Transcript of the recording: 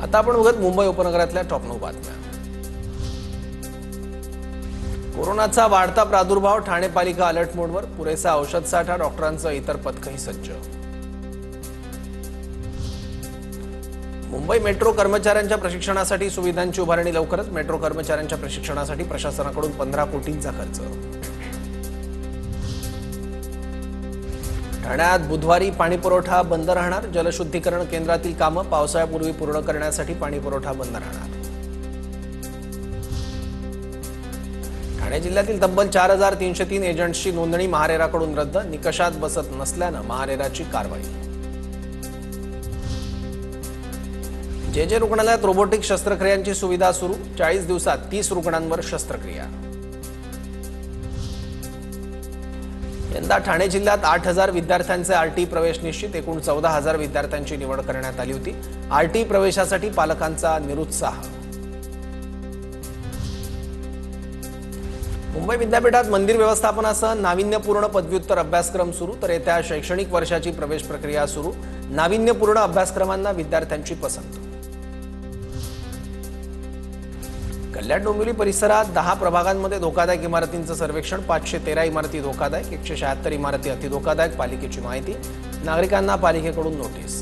आता आपण बघत मुंबई उपनगरातल्या टॉप 9 बातम्या। कोरोनाचा वाढता प्रादुर्भाव, ठाणे पालिका अलर्ट मोडवर, पुरेसा औषध साठा, डॉक्टरांचं इतर पथकही सज्ज। मुंबई मेट्रो कर्मचाऱ्यांच्या प्रशिक्षणासाठी सुविधांची उभारणी लवकरच, मेट्रो कर्मचाऱ्यांच्या प्रशिक्षणासाठी प्रशासनाकडून 15 कोटींचा खर्च। ठाण्यात बुधवारी पाणीपुरवठा बंद राहणार, जलशुद्धीकरण केंद्रातील कामं पावसाळ्यापूर्वी पूर्ण करण्यासाठी पाणीपुरवठा बंद राहणार। ठाणे जिल्ह्यातील तब्बल 4303 एजंट्सची नोंदणी महारेराकडून रद्द, निकषात बसत नसल्यानं महारेराची कारवाई। जे रुग्णालयात रोबोटिक शस्त्रक्रियांची सुविधा सुरू, 40 दिवसात 30 रुग्णांवर शस्त्रक्रिया। यंदा ठाणे जिल्ह्यात 8000 विद्यार्थ्यांचे आरटी प्रवेश निश्चित, एकूण 14000 विद्यार्थ्यांची निवड करण्यात आली होती। आरटी प्रवेशासाठी पालकांचा निरुत्साह। मुंबई विद्यापीठात मंदिर व्यवस्थापनासह नाविन्यपूर्ण पदव्युत्तर अभ्यासक्रम सुरू, तर येत्या शैक्षणिक वर्षाची प्रवेश प्रक्रिया सुरू, नाविन्यपूर्ण अभ्यासक्रमांना विद्यार्थ्यांची पसंत। कल्याण डोंबिवली परिसरात 10 प्रभागांमध्ये धोकादायक इमारतींचं सर्वेक्षण, 513 इमारती धोकादायक, 176 इमारती अतिधोकादायक, पालिकेची माहिती, नागरिकांना पालिकेकडून नोटीस।